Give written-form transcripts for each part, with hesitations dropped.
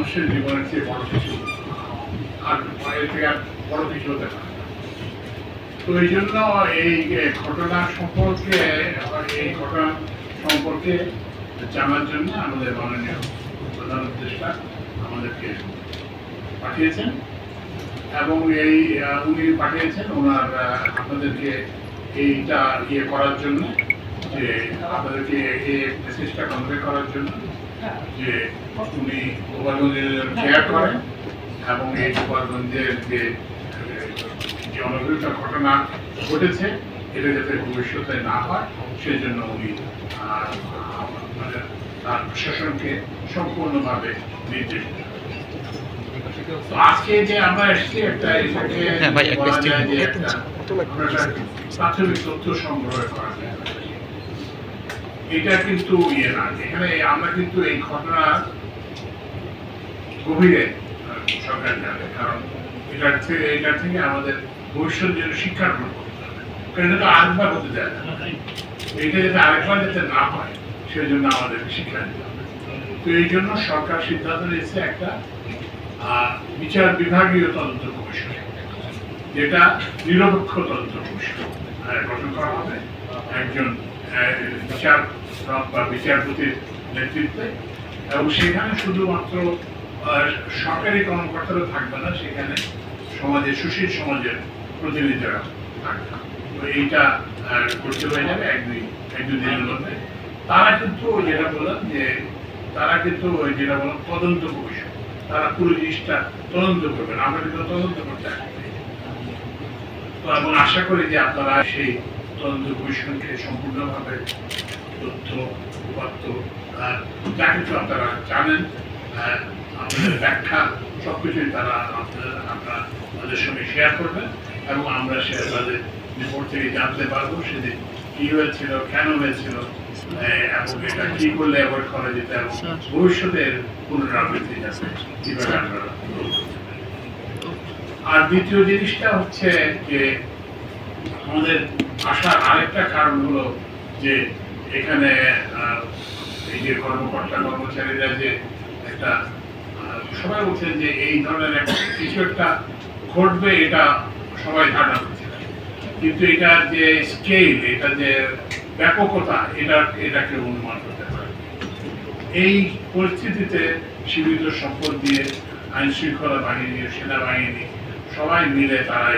মানুষের জীবনের চেয়ে বড় কিছু আর এর থেকে আর বড় কিছু হতে পারে। তো এই জন্য এই ঘটনা সম্পর্কে জানার জন্য আমাদের মাননীয় প্রধান উপদেষ্টা আমাদেরকে পাঠিয়েছেন এবং উনি পাঠিয়েছেন ওনার আপনাদেরকে এইটা করার জন্য, যে আপনাদেরকে এই মেসেজটা কনভে করার জন্য যে উনি গোপালগঞ্জের কেয়ার করেন এবং এই গোপালগঞ্জের যে অনভিপ্রেত ঘটনা ঘটেছে এটা যাতে ভবিষ্যতে না হয় সেই জন্য উনি তার প্রশাসনকে সম্পূর্ণভাবে নির্দেশ দেন। আজকে যে আমরা এসেছি একটা প্রাথমিক তথ্য সংগ্রহ করা যায়, এটা কিন্তু না, এখানে আমরা কিন্তু এই ঘটনা গভীরে সরকার জানে, কারণ এটা থেকে আমাদের ভবিষ্যৎ যেন শিক্ষা গ্রহণ করতে হবে, কারণ এটা তো আরেকবার হতে দেয় না, এটা যাতে আরেকবার যাতে না হয় সেই জন্য আমাদের শিক্ষা দিতে হবে। তো এই জন্য সরকার সিদ্ধান্ত নিয়েছে একটা বিচার বিভাগীয় তদন্ত কমিশন, যেটা নিরপেক্ষ তদন্ত কমিশন গঠন করা হবে একজন বিচারপতির নেতৃত্বে, এবং সেখানে শুধুমাত্র সরকারি কর্মকর্তারা থাকবে না, সেখানে সুশীল সমাজের প্রতিনিধিরা থাকবে। তো এইটা করতে হয়ে যাবে এক দুই দিনের মধ্যে। তারা কিন্তু যেটা বললাম যে তদন্ত কমিশন, তারা পুরো জিনিসটা তদন্ত করবেন, আমরা কিন্তু তদন্ত করতে আসি। তো এবং আশা করি যে আপনারা সেই তদন্ত কমিশনকে সম্পূর্ণভাবে তথ্য উপাত্ত যা কিছু আপনারা জানেন, আপনাদের ব্যাখ্যা সবকিছুই আপনারা তাদের সঙ্গে শেয়ার করবেন এবং আমরা তাদের রিপোর্ট থেকে জানতে পারবো সেদিন কি হয়েছিল, কেন হয়েছিল এবং এটা কি করলে অ্যাভয়েড করা যেত এবং ভবিষ্যতের পুনরাবৃত্তি যাচ্ছে কিভাবে আমরা। আর দ্বিতীয় জিনিসটা হচ্ছে যে আমাদের আসার আরেকটা কারণ হলো যে এখানে এই যে কর্মচারীরা যে একটা সবাই বলছেন যে এই ধরনের কিছু একটা ঘটবে, এটা সবাই ধারণা করছে, কিন্তু এটার যে স্কেল, এটা যে ব্যাপকতা, এটাকে অনুমান করতে পারে। এই পরিস্থিতিতে সীমিত সম্পদ দিয়ে আইন শৃঙ্খলা বাহিনী, সেনাবাহিনী সবাই মিলে তারা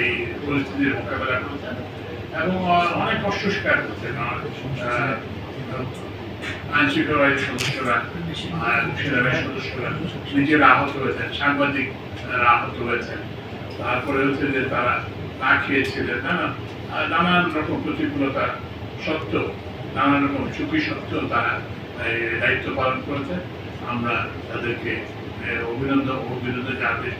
এই পরিস্থিতির মোকাবেলা করছেন এবং অনেক কষ্ট স্বীকার করছেন। আইন শৃঙ্খলা বাহিনীর সদস্যরা, সেনাবাহিনীর সদস্যরা নিজেরা আহত হয়েছেন, সাংবাদিকরা আহত হয়েছেন, তারপরে হচ্ছে যে তারা না খেয়েছিলেন, নানান রকম প্রতিকূলতা সত্ত্বেও, নানান রকম ঝুঁকি সত্ত্বেও তারা দায়িত্ব পালন করেছেন। আমরা তাদেরকে অভিনন্দন জানাতে